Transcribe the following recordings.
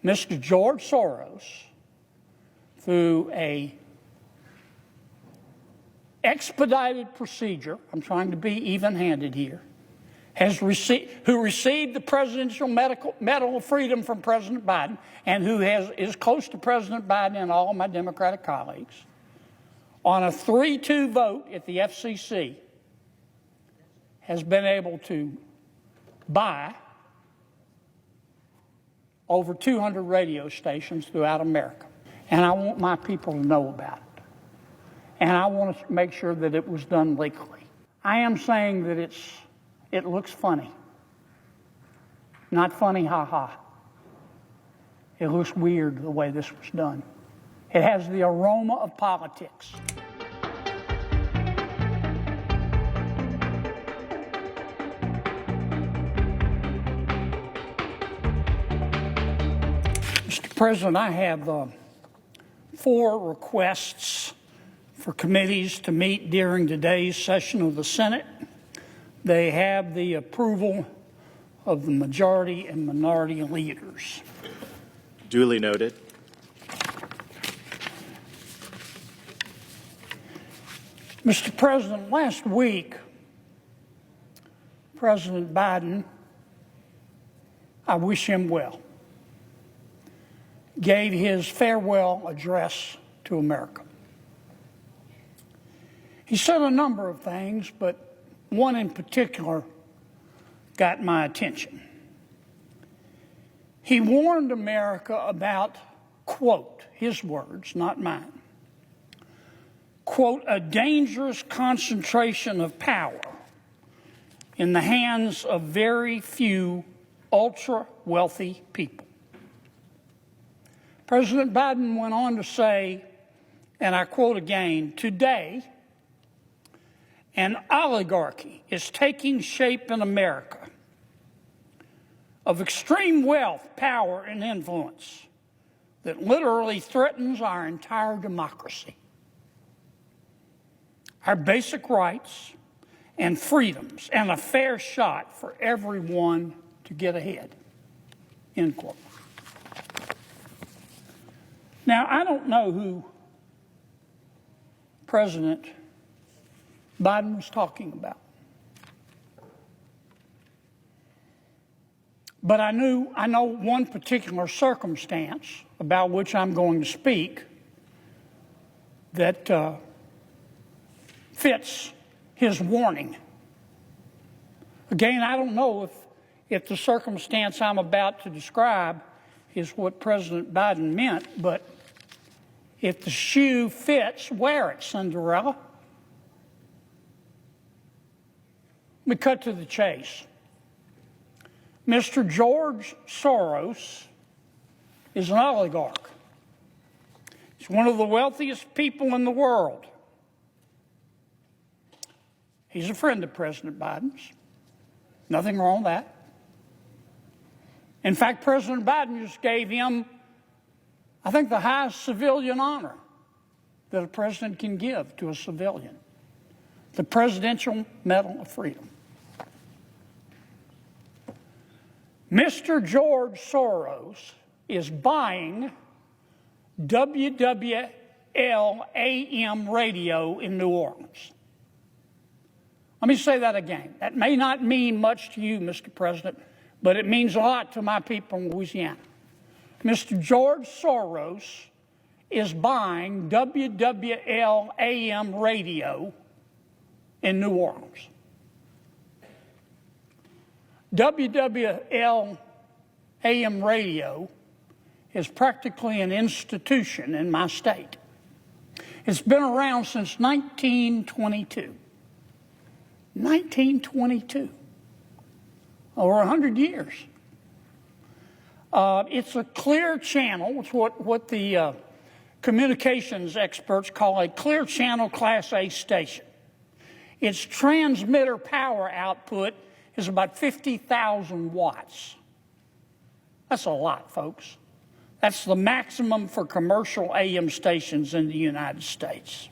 Mr. George Soros, through a expedited procedure, I'm trying to be even-handed here, who received the Presidential Medal of Freedom from President Biden, and who is close to President Biden and all my Democratic colleagues, on a 3-2 vote at the FCC, has been able to buy over 200 radio stations throughout America. And I want my people to know about it. And I want to make sure that it was done legally. I am saying that it looks funny. Not funny, ha-ha. It looks weird the way this was done. It has the aroma of politics. Mr. President, I have 4 requests for committees to meet during today's session of the Senate. They have the approval of the majority and minority leaders. Duly noted. Mr. President, last week, President Biden, I wish him well, gave his farewell address to America. He said a number of things, but one in particular got my attention. He warned America about, quote, his words, not mine, quote, a dangerous concentration of power in the hands of very few ultra-wealthy people. President Biden went on to say, and I quote again, today, an oligarchy is taking shape in America of extreme wealth, power, and influence that literally threatens our entire democracy, our basic rights and freedoms, and a fair shot for everyone to get ahead, end quote. Now, I don't know who President Biden was talking about, but I know one particular circumstance about which I'm going to speak that fits his warning. Again, I don't know if the circumstance I'm about to describe is what President Biden meant, but if the shoe fits, wear it, Cinderella. Let me cut to the chase. Mr. George Soros is an oligarch. He's one of the wealthiest people in the world. He's a friend of President Biden's. Nothing wrong with that. In fact, President Biden just gave him, I think, the highest civilian honor that a president can give to a civilian, the Presidential Medal of Freedom. Mr. George Soros is buying WWL AM radio in New Orleans. Let me say that again. That may not mean much to you, Mr. President, but it means a lot to my people in Louisiana. Mr. George Soros is buying WWL AM radio in New Orleans. WWL AM radio is practically an institution in my state. It's been around since 1922. 1922. Over 100 years. It's a clear channel. It's what the communications experts call a clear channel Class A station. Its transmitter power output is about 50,000 watts. That's a lot, folks. That's the maximum for commercial AM stations in the United States.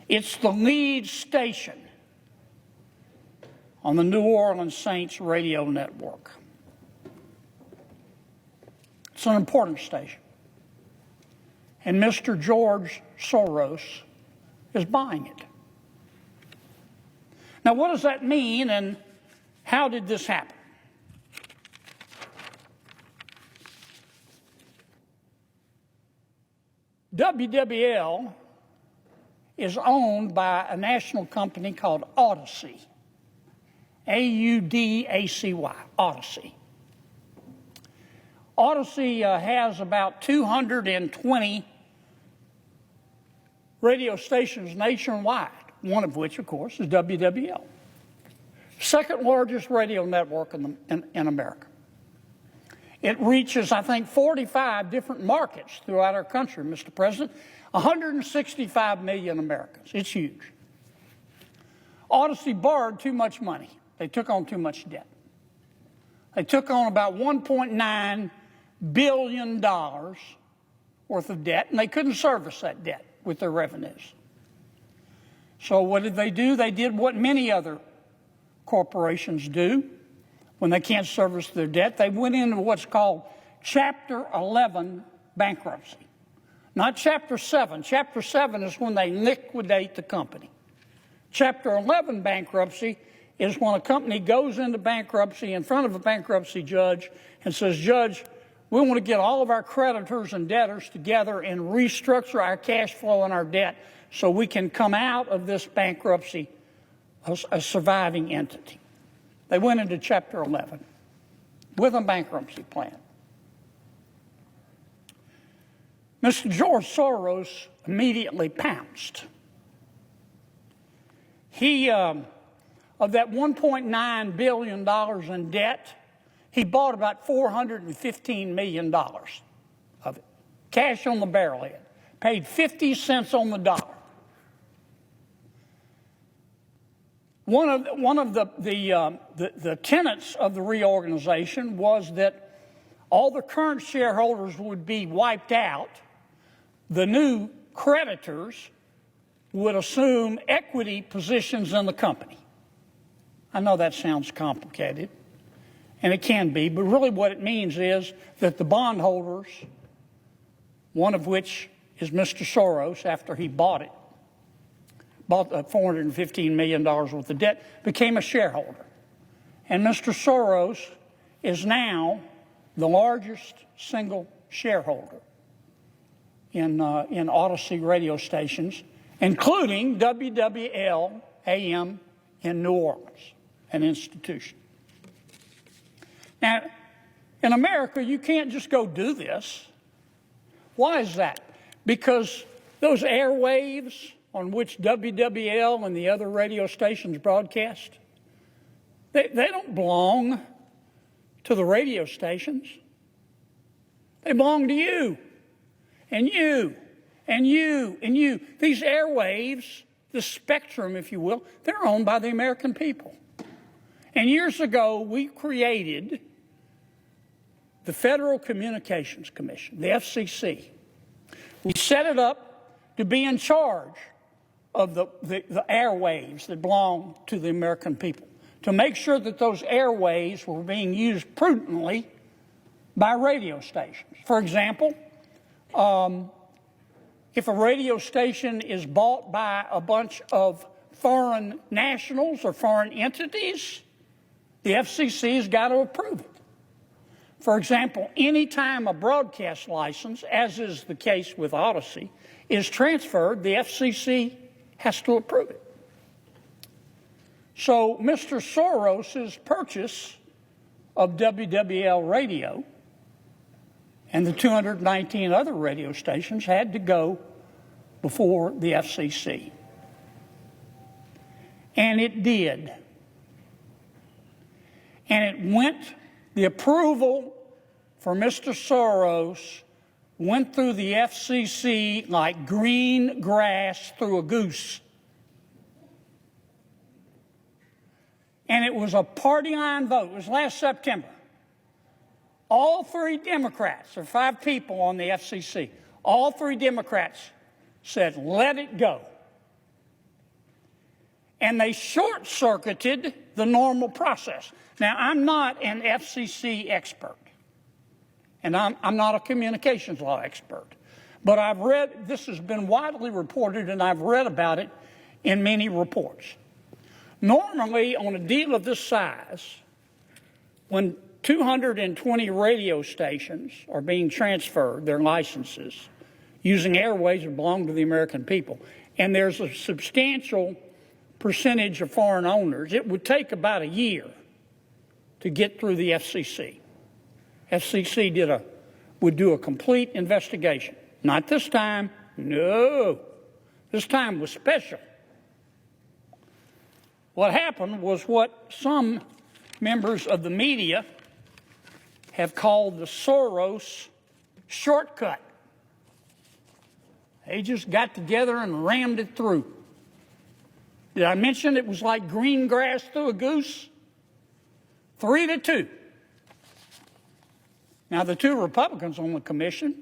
It's the lead station on the New Orleans Saints radio network. It's an important station. And Mr. George Soros is buying it. Now, what does that mean, and how did this happen? WWL is owned by a national company called Odyssey, A-U-D-A-C-Y, Odyssey. Odyssey has about 220 radio stations nationwide, one of which, of course, is WWL, second largest radio network in America. It reaches, I think, 45 different markets throughout our country, Mr. President, 165 million Americans. It's huge. Odyssey borrowed too much money. They took on too much debt. They took on about $1.9 billion worth of debt, and they couldn't service that debt with their revenues. So what did they do? They did what many other corporations do when they can't service their debt. They went into what's called Chapter 11 bankruptcy. Not Chapter 7. Chapter 7 is when they liquidate the company. Chapter 11 bankruptcy is when a company goes into bankruptcy in front of a bankruptcy judge and says, Judge, we want to get all of our creditors and debtors together and restructure our cash flow and our debt so we can come out of this bankruptcy a surviving entity. They went into Chapter 11 with a bankruptcy plan. Mr. George Soros immediately pounced. He, of that $1.9 billion in debt, he bought about $415 million of it. Cash on the barrelhead. Paid 50 cents on the dollar. One of the tenets of the reorganization was that all the current shareholders would be wiped out. The new creditors would assume equity positions in the company. I know that sounds complicated, and it can be, but really what it means is that the bondholders, one of which is Mr. Soros after he bought $415 million worth of debt, became a shareholder. And Mr. Soros is now the largest single shareholder in Odyssey radio stations, including WWL AM in New Orleans, an institution. Now, in America, you can't just go do this. Why is that? Because those airwaves on which WWL and the other radio stations broadcast, they don't belong to the radio stations. They belong to you, and you, and you, and you. These airwaves, the spectrum, if you will, they're owned by the American people. And years ago, we created the Federal Communications Commission, the FCC. We set it up to be in charge of the airwaves that belong to the American people, to make sure that those airwaves were being used prudently by radio stations. For example, if a radio station is bought by a bunch of foreign nationals or foreign entities, the FCC has got to approve it. For example, any time a broadcast license, as is the case with Odyssey, is transferred, the FCC has to approve it. So Mr. Soros's purchase of WWL radio and the 219 other radio stations had to go before the FCC. And it did. And it went, the approval for Mr. Soros went through the FCC like green grass through a goose. And it was a party line vote. It was last September. All three Democrats, there are 5 people on the FCC, all 3 Democrats said, let it go. And they short-circuited the normal process. Now, I'm not an FCC expert. And I'm not a communications law expert. But I've read, this has been widely reported, and I've read about it in many reports. Normally, on a deal of this size, when 220 radio stations are being transferred, their licenses, using airways that belong to the American people, and there's a substantial percentage of foreign owners, it would take about a year to get through the FCC. FCC would do a complete investigation. Not this time, no. This time was special. What happened was what some members of the media have called the Soros shortcut. They just got together and rammed it through. Did I mention it was like green grass through a goose? 3-2. Now, the two Republicans on the commission,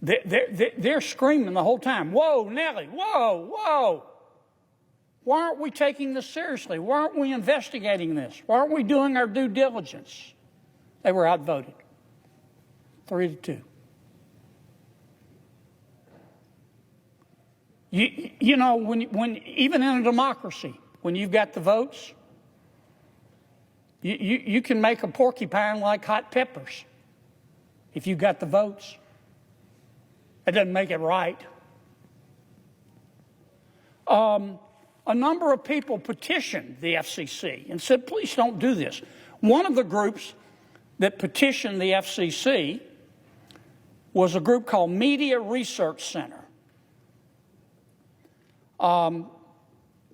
they're screaming the whole time, whoa, Nellie, whoa, whoa. Why aren't we taking this seriously? Why aren't we investigating this? Why aren't we doing our due diligence? They were outvoted, 3-2. You know, when even in a democracy, when you've got the votes, you can make a porcupine like hot peppers if you've got the votes. It doesn't make it right. A number of people petitioned the FCC and said, please don't do this. One of the groups that petitioned the FCC was a group called Media Research Center. The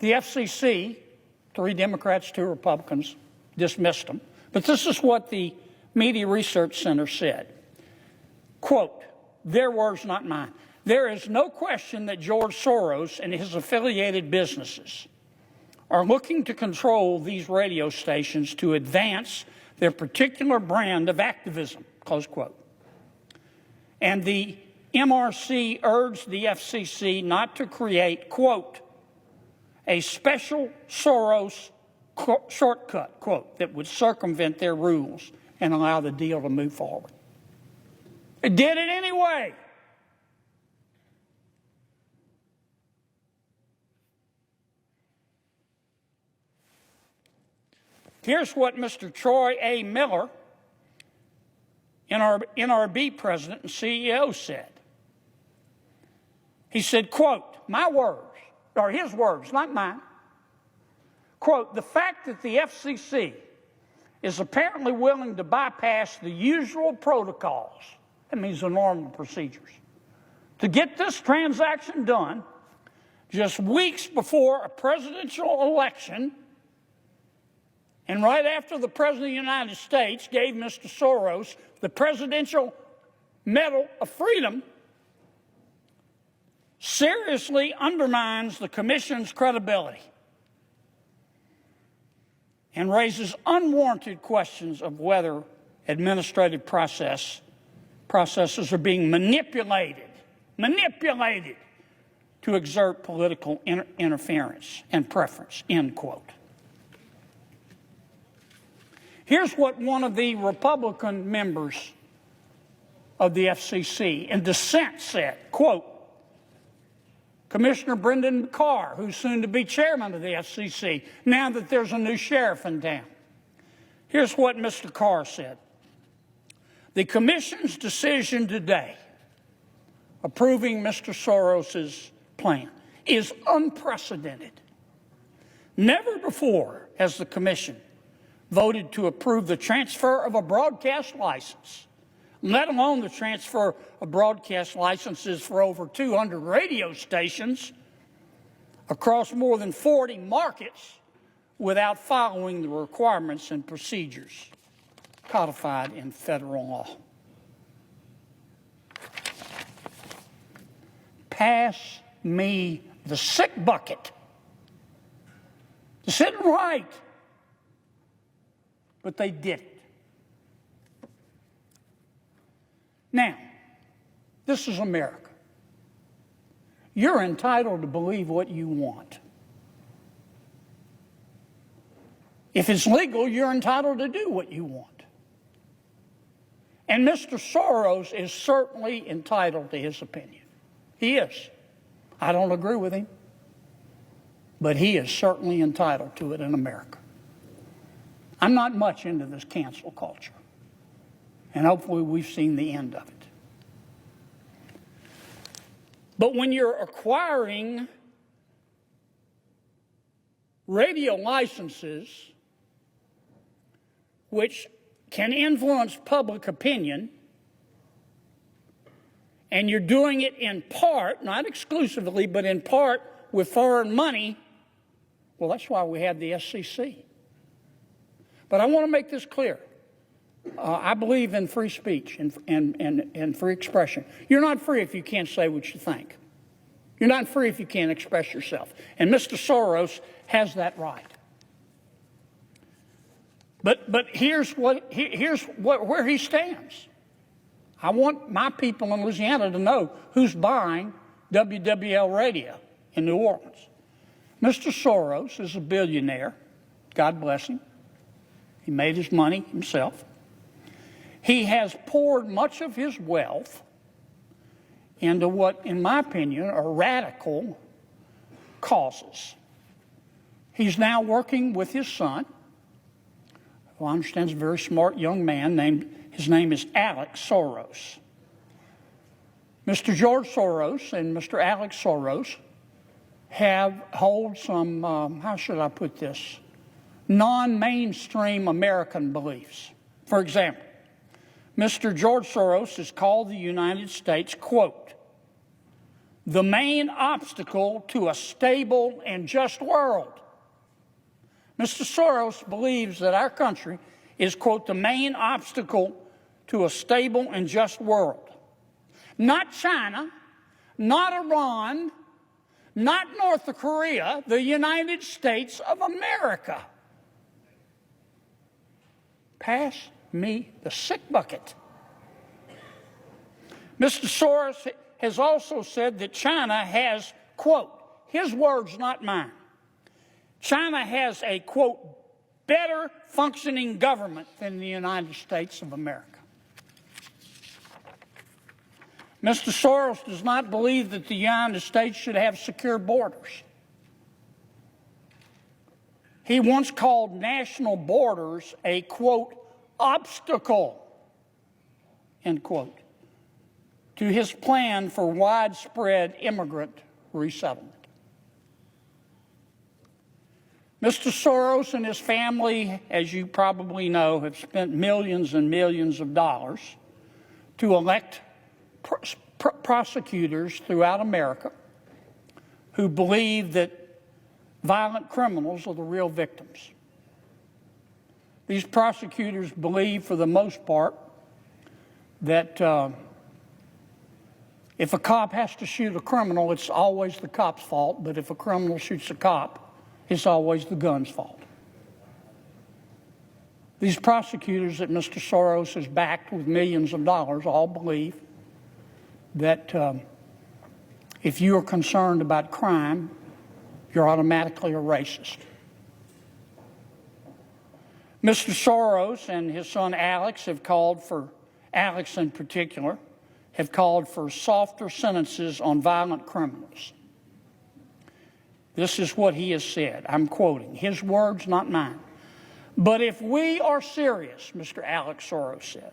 FCC, 3 Democrats, 2 Republicans, dismissed them. But this is what the Media Research Center said. Quote, their words, not mine. There is no question that George Soros and his affiliated businesses are looking to control these radio stations to advance their particular brand of activism, close quote. And the MRC urged the FCC not to create, quote, a special Soros shortcut, quote, that would circumvent their rules and allow the deal to move forward. It did it anyway. Here's what Mr. Troy A. Miller, NRB president and CEO, said. He said, quote, my words, or his words, not mine, quote, the fact that the FCC is apparently willing to bypass the usual protocols, that means the normal procedures, to get this transaction done just weeks before a presidential election and right after the President of the United States gave Mr. Soros the Presidential Medal of Freedom, seriously undermines the Commission's credibility and raises unwarranted questions of whether administrative processes are being manipulated to exert political interference and preference, end quote. Here's what one of the Republican members of the FCC in dissent said, quote, Commissioner Brendan Carr, who's soon to be chairman of the FCC, now that there's a new sheriff in town. Here's what Mr. Carr said. The Commission's decision today, approving Mr. Soros's plan, is unprecedented. Never before has the Commission voted to approve the transfer of a broadcast license, let alone the transfer of broadcast licenses for over 200 radio stations across more than 40 markets without following the requirements and procedures codified in federal law. Pass me the sick bucket. This isn't right. But they did it. Now, this is America. You're entitled to believe what you want. If it's legal, you're entitled to do what you want. And Mr. Soros is certainly entitled to his opinion. He is. I don't agree with him, but he is certainly entitled to it in America. I'm not much into this cancel culture, and hopefully we've seen the end of it. But when you're acquiring radio licenses which can influence public opinion, and you're doing it in part, not exclusively, but in part with foreign money, well, that's why we have the SEC. But I want to make this clear. I believe in free speech and free expression. You're not free if you can't say what you think. You're not free if you can't express yourself. And Mr. Soros has that right. But here's where he stands. I want my people in Louisiana to know who's buying WWL radio in New Orleans. Mr. Soros is a billionaire. God bless him. He made his money himself. He has poured much of his wealth into what, in my opinion, are radical causes. He's now working with his son, who I understand is a very smart young man. His name is Alex Soros. Mr. George Soros and Mr. Alex Soros hold some, how should I put this, non-mainstream American beliefs. For example, Mr. George Soros has called the United States, quote, the main obstacle to a stable and just world. Mr. Soros believes that our country is, quote, the main obstacle to a stable and just world. Not China, not Iran, not North Korea, the United States of America. Pass me the sick bucket. Mr. Soros has also said that China has, quote, his words, not mine, China has a, quote, better functioning government than the United States of America. Mr. Soros does not believe that the United States should have secure borders. He once called national borders a, quote, obstacle, end quote, to his plan for widespread immigrant resettlement. Mr. Soros and his family, as you probably know, have spent millions and millions of dollars to elect prosecutors throughout America who believe that violent criminals are the real victims. These prosecutors believe, for the most part, that if a cop has to shoot a criminal, it's always the cop's fault, but if a criminal shoots a cop, it's always the gun's fault. These prosecutors that Mr. Soros has backed with millions of dollars all believe that if you are concerned about crime, you're automatically a racist. Mr. Soros and his son Alex have called for, Alex in particular, have called for softer sentences on violent criminals. This is what he has said. I'm quoting his words, not mine. But if we are serious, Mr. Alex Soros said,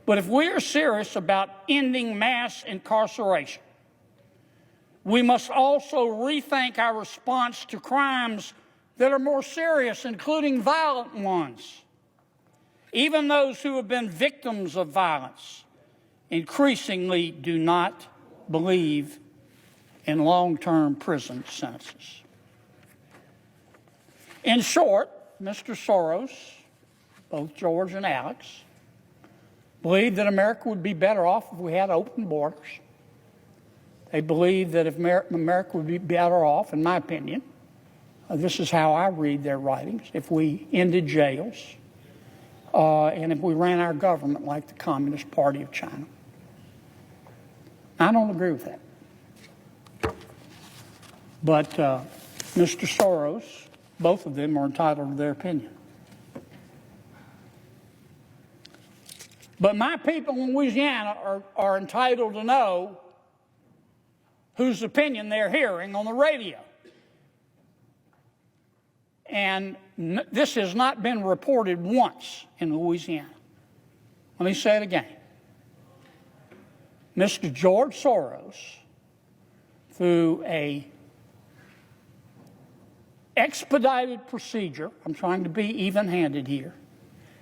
but if we are serious about ending mass incarceration, we must also rethink our response to crimes that are more serious, including violent ones. Even those who have been victims of violence increasingly do not believe in long-term prison sentences. In short, Mr. Soros, both George and Alex, believe that America would be better off if we had open borders. They believe that if America would be better off, in my opinion, this is how I read their writings, if we ended jails and if we ran our government like the Communist Party of China. I don't agree with that. But Mr. Soros, both of them are entitled to their opinion. But my people in Louisiana are entitled to know whose opinion they're hearing on the radio. And this has not been reported once in Louisiana. Let me say it again. Mr. George Soros, through a expedited procedure, I'm trying to be even-handed here,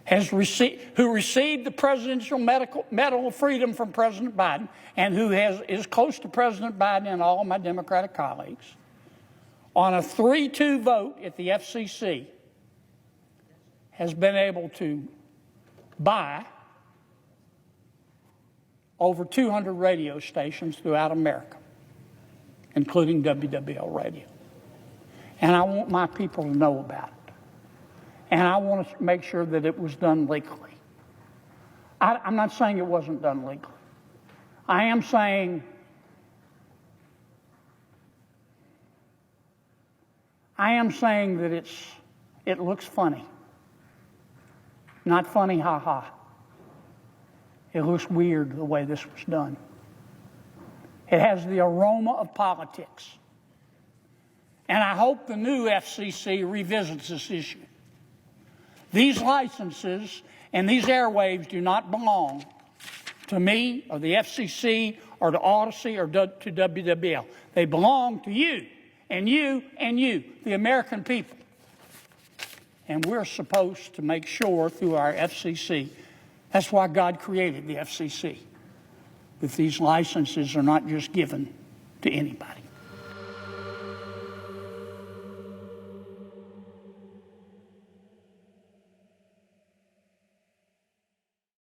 who received the Presidential Medal of Freedom from President Biden, and who is close to President Biden and all of my Democratic colleagues, on a 3-2 vote at the FCC, has been able to buy over 200 radio stations throughout America, including WWL Radio. And I want my people to know about it. And I want to make sure that it was done legally. I'm not saying it wasn't done legally. I am saying that it looks funny. Not funny, ha-ha. It looks weird the way this was done. It has the aroma of politics. And I hope the new FCC revisits this issue. These licenses and these airwaves do not belong to me or the FCC or to Odyssey or to WWL. They belong to you and you and you, the American people. And we're supposed to make sure through our FCC, that's why God created the FCC, that these licenses are not just given to anybody.